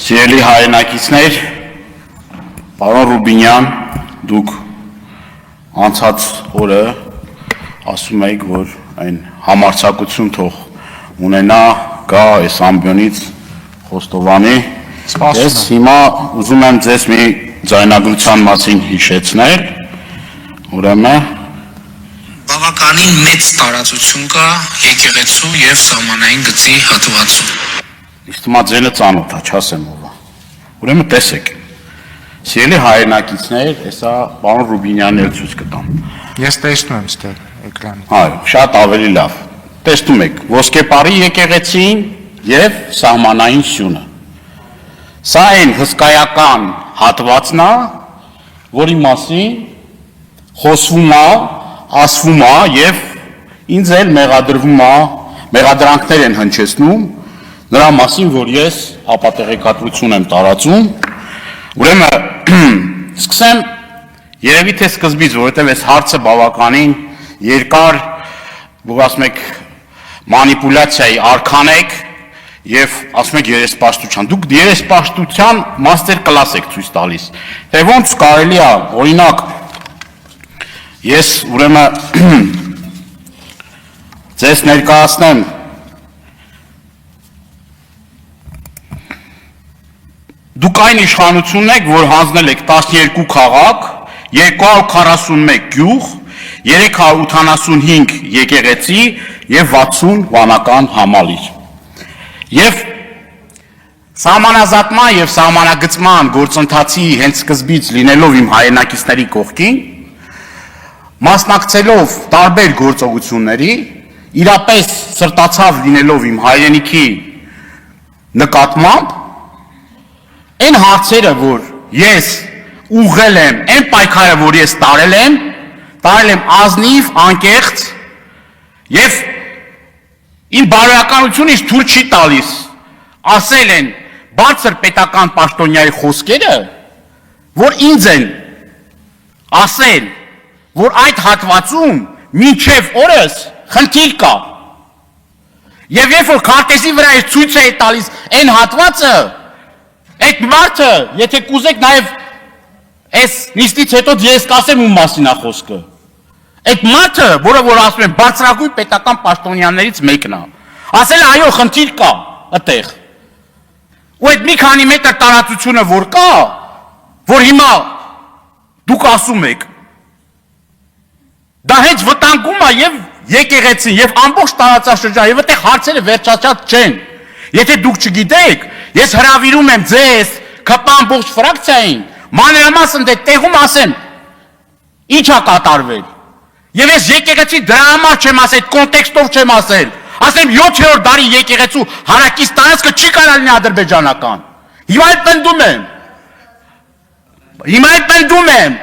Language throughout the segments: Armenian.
Սիրելի հայրենակիցներ, պարոն Ռուբինյան, դուք անցած օրը ասում եք, որ այն համարձակություն թող ունենա գա այս ամբյոնից Խոստովանի, ես հիմա ուզում եմ ձեզ մի ձայնագրության մասին հիշեցնել, ուրեմն բավականին մեծ տարածություն կա եկեղեցու եւ սահմանային գծի հատվածում։ Իսկ հիմա ձենը ծանոթ է, չասեմ ով է։ Ուրեմն տեսեք։ Սիրելի հայրենակիցներ, հեսա պարոն Ռուբինյանն էլ ցույց կտամ։ Ես տեսնում եմ ստեղ էկրանը։ Այո, շատ ավելի լավ։ Տեսնում եք, ոսկեպարի եկեղեցին եւ սահմանային սյունը։ Սա այն հսկայական հատվածն է, որի մասին խոսվում է, ասվում է եւ ինձ էլ մեղադրանքներ են հնչեցնում նրա մասին, որ ես ապատեղեկատվություն եմ տարածում, ուրեմն սկսեմ երևի թե սկզբից, որովհետև այս հարցը բավականին երկար, որ ասում եք մանիպուլյացիայի արքան եք եւ ասում եք երեսպաշտության, դուք երեսպաշտության մաստեր կլաս եք ցույց տալիս, թե ոնց կարելի է, օրինակ, ես ուրեմն ձեզ ներկայացնեմ Դուք այն իշխանությունն եք, որ հանձնել եք 12 քաղաք, 241 գյուղ, 385 եկեղեցի եւ 60 վանական համալիր։ Եվ սահմանազատման եւ սահմանագծման գործընթացի հենց սկզբից լինելով իմ հայրենակիցների կողքին, մասնակցելով տարբեր գործողությունների, իրապես սրտացավ լինելով իմ հայրենիքի նկատմամբ, Այն հարցերը, որ ես ուղղել եմ, այն պայքարը, որ ես տարել եմ ազնիվ, անկեղծ եւ իմ բարոյականությունից թույլ չի տալիս ասել են բարձր պետական պաշտոնյայի խոսքերը, որ ինձ են ասել, որ այդ հատվածում մինչև օրս խնդիր կա։ Եվ երբ որ քարտեզի վրա ես ցույց է տալիս այն հատվածը, Այդ մարդը, եթե կուզեք նաև այս նիստից հետո ես կասեմ ում մասին է խոսքը։ Այդ մարդը, որը որ ասում են բարձրագույն պետական պաշտոնյաներից մեկն է, ասել է այո, խնդիր կա այդտեղ։ Ու այդ մի քանի մետր տարածությունը որ կա, որ հիմա դուք ասում եք, դա հենց վտանգում է եւ եկեղեցին եւ ամբողջ տարածաշրջանը եւ այդտեղ հարցերը վերջացած չեն։ Եթե դուք չգիտեք, ես հրավիրում եմ ձեզ, ԿՊ ամբողջ ֆրակցիային, մանրամասն դե տեղում ասեմ, ինչ է կատարվել։ Եվ ես եկեղեցի դրա համար չեմ ասել, կոնտեքստով չեմ ասել, ասեմ 7-րդ դարի եկեղեցու հարակից տարածքը չի կարող լինի ադրբեջանական։ Հիմա էլ պնդում եմ,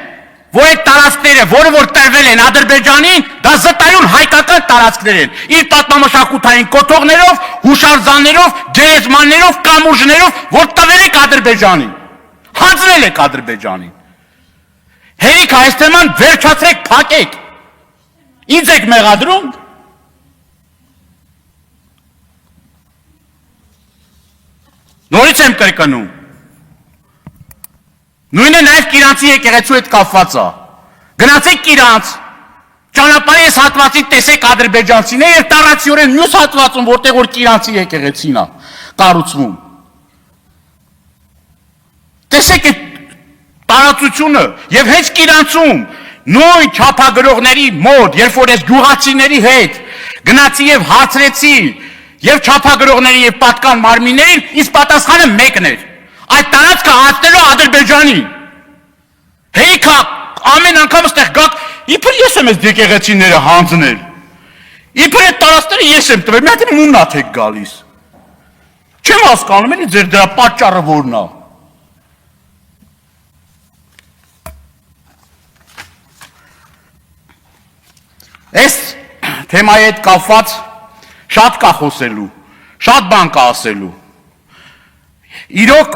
որ այդ տարածքները, որը որ տրվել են Ադրբեջանին, դա զտայուն հայկական տարածքներ են, իր պատմամշակութային կոթողներով, հուշարձաններով, գերեզմաններով, կամուրջներով, որ տվել եք Ադրբեջանին, հանձնել եք Ադրբեջանին։ Հերիք այս թեման վերջացրեք, փակեք։ Ինձ եք մեղադրում։ Նորից եմ կրկնում։ Նույնը նաև Կիրանցի եկեղեցու հետ կապված է։ Գնացեք Կիրանց, ճանապարհի այս հատվածին տեսեք ադրբեջանցիներ եւ տարածիորեն մյուս հատվածում, որտեղ որ Կիրանցի եկեղեցին է կառուցվում։ Տեսեք այդ տարածությունը եւ հենց Կիրանցում նույն չափագրողների մոտ, երբ որ այս գյուղացիների հետ գնացի եւ հարցրեցի եւ չափագրողների եւ պատկան մարմիններին, ինձ պատասխանը մեկն էր։ Այդ տարածքը հանձնելու Ադրբեջանին։ Հերիքա ամեն անգամ ստեղ գաք, իբր ես եմ այս եկեղեցիները հանձնել։ Իբր այդ տարածքները ես եմ տվել, մի հատ մուննաթ եք գալիս։ Չեմ հասկանում, էլի ձեր դրա պատճառը որն է։ Այս թեմայի հետ կապված շատ կա խոսելու, շատ բան կա ասելու։ Իրոք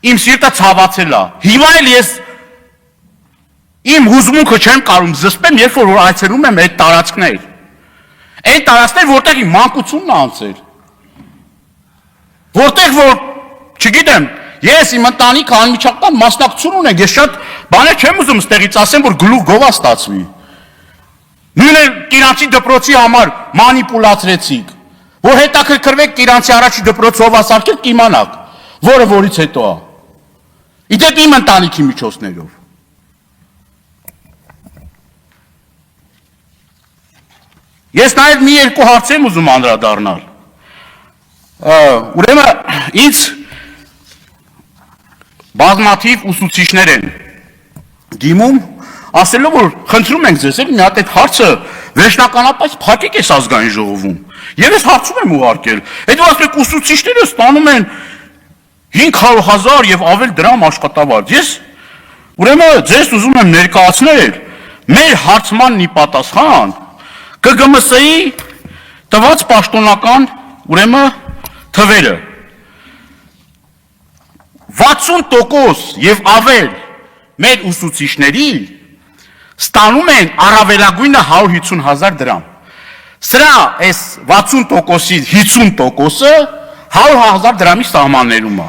իմ սիրտը ցավացել է։ Հիմա էլ ես իմ հուզմունքը չեմ կարող զսպեմ, երբ որ այցելում եմ այդ տարածքներ։ Այդ տարածքներ, որտեղ իմ մանկությունն է անցել։ Որտեղ որ, չգիտեմ, ես իմ ընտանիքը անմիջական մասնակցություն ունենք, ես շատ բաներ չեմ ուզում ստեղից ասեմ, որ գլուխ գովա ստացվի։ Նույն էլ Կիրանցի դպրոցի համար մանիպուլացրեցիք, որ հետաքրքրվեք Կիրանցի առաջի դպրոցով ասարկեք կիմանաք, որը որից հետո է։ Իդեպ իմ ընտանիքի միջոցներով։ Ես նաև մի երկու հարց եմ ուզում անդրադառնալ։ Ուրեմն ինձ բազմաթիվ ուսուցիչներ են դիմում, ասելով որ խնդրում ենք ձեզ մի հատ այդ հարցը վերջնականապես փակեք այս ազգային ժողովում։ Եվ ես հարցում եմ ուղարկել։ Այդ որ ասեք ուսուցիչները ստանում են 500,000 եւ ավել դրամ աշխատավարձ։ Ես ուրեմն ձեզ ուզում եմ ներկայացնել մեր հարցմանն ի պատասխան ԿԳՄՍ-ի տված պաշտոնական ուրեմն թվերը 60% եւ ավել մեր ուսուցիչների ստանում են առավելագույնը 150,000 դրամ։ Սրա այս 60%-ից 50%-ը 100,000 դրամի սահմաններում է։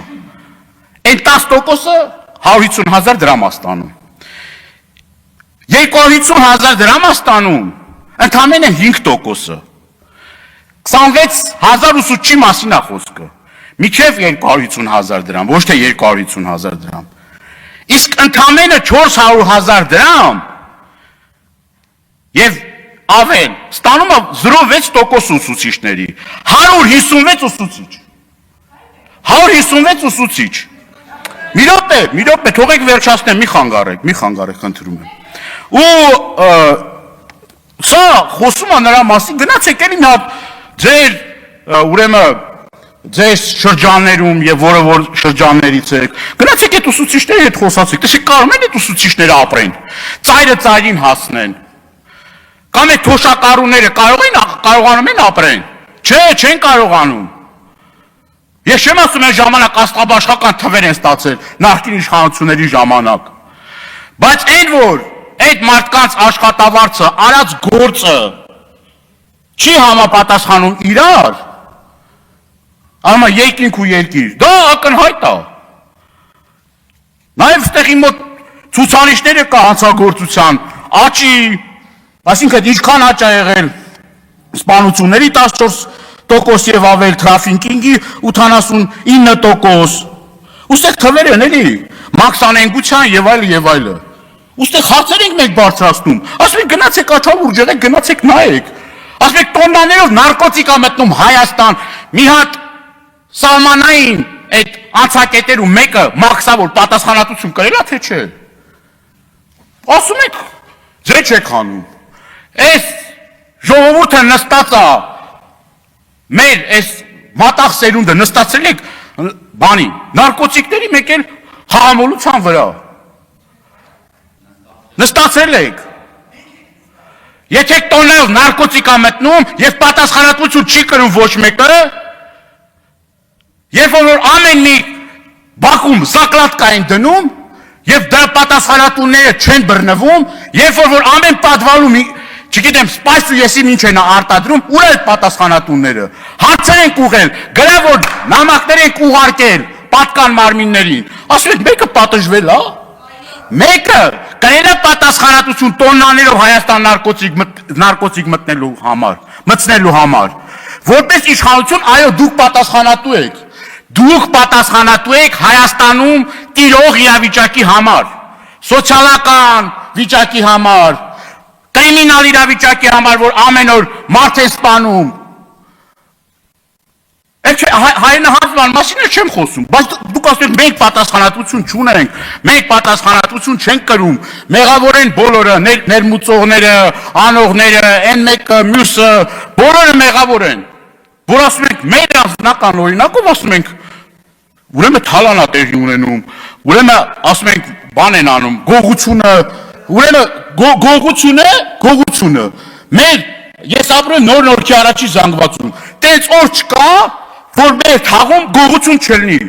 Այն 10%-ը 150,000 դրամ է ստանում։ 250,000 դրամ է ստանում ընդամենը 5%-ը։ 26,000 ուսուցչի մասին է խոսքը։ Միջև 250,000 դրամ, ոչ թե 250,000 դրամ։ Իսկ ընդամենը 400,000 դրամ եւ ավել ստանում է 0.6% ուսուցիչների, 156 ուսուցիչ։ 156 ուսուցիչ։ Մի րոպե, թողեք վերջացնեմ, մի խանգարեք, խնդրում եմ։ Ու սա խոսում է նրա մասին, գնացեք էլի մի հատ ձեր ուրեմն ձեր շրջաններում եւ որը որ շրջաններից եք, գնացեք այդ ուսուցիչների հետ խոսացեք, տեսեք կարող են այդ ուսուցիչները ապրեն, ծայրը ծայրին հասնեն։ Կամ այդ թոշակառուները կարողանում են ապրեն։ Չէ, չեն կարողանում։ Ես չեմ ասում այն ժամանակ աստղաբաշխական թվեր են ստացել նախկին իշխանությունների ժամանակ։ Բայց այն որ այդ մարդկանց աշխատավարձը, արած գործը չի համապատասխանում իրար, Ама երկինք ու երկիր, դա ակնհայտ է։ Նաև ստեղի մոտ ցուցանիշները կա հանցագործության, աճի, այսինքն ինչքան աճ է եղել սպանությունների 14% եւ ավել, թրաֆիկինգի 89%։ Ուստեղ թվեր են էլի, մաքսանենգության եւ այլը։ Ուստեղ հարցեր ենք մենք բարձրացնում։ Ասում ենք գնացեք Աչալուրջ եղեք, գնացեք նայեք։ Ասում ենք տոննաներով նարկոտիկ է մտնում Հայաստան, մի հատ սահմանային այդ անցակետերում մեկը մաքսավոր պատասխանատվություն կրելա թե չէ։ Ասում եք, ձեր չեք անում։ Այս ժողովուրդը նստած է, մեր այս մատաղ սերունդը նստացել եք բանի, նարկոտիկների մեկ էլ խաղամոլության վրա։ Նստացել եք։ Եթե տոններով նարկոտիկ է մտնում եւ պատասխանատվություն չի կրում ոչ մեկը, երբ որ ամեն մի բակում զակլատկա են դնում եւ դրա պատասխանատուները չեն բռնվում, երբ որ ամեն պատվալում, չգիտեմ, սպայսու եսի ինչ են արտադրում, ուր են պատասխանատուները։ Հարցեր են ուղղել, գրավոր նամակներ են ուղարկել պատկան մարմիններին։ Ասում եք, մեկը պատժվել է։ Մեկը կրել է պատասխանատվություն տոննաներով Հայաստան նարկոտիկ մտնելու համար։ Որպես իշխանություն, այո, դուք պատասխանատու եք։ Դուք պատասխանատու եք Հայաստանում տիրող իրավիճակի համար, սոցիալական վիճակի համար, կրիմինալ իրավիճակի համար, որ ամեն օր մարդ են սպանում։ Հայրենահարցման մասին չեմ խոսում, բայց դուք ասում եք մենք պատասխանատվություն չունենք, մենք պատասխանատվություն չենք կրում, մեղավոր են բոլորը, ներմուծողները, անողները, այն մեկը, մյուսը, բոլորը մեղավոր են։ Որ ասում ենք մեր անձնական օրինակով ասում ենք ուրեմն թալան է տեղի ունենում, ուրեմն ասում ենք բան են անում, գողությունը, ուրեմն գողությունը, մեր ես ապրում նոր-նորքի առաջի զանգվածում, տենց օր չկա, որ մեր թաղում գողություն չլինի,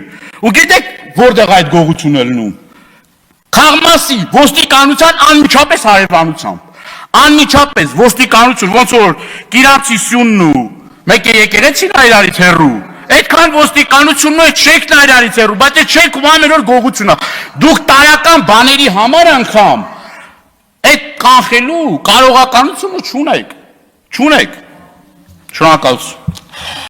ու գիտեք որտեղ այդ գողությունը լինում, Խաղմասի ոստիկանության անմիջապես հարևանությամբ, անմիջապես ոստիկանություն, ոնց որ Կիրանցի սյունն ու մեկ է եկեղեցին այրարից հեռու, Այդքան ոստիկանությունները չեք նա իրարից հեռու, բայց չեք ու ամեն օր գողությունը։ Դուք տարական բաների համար անգամ այդ կանխելու կարողականությունը չունեք։ Շնորհակալություն։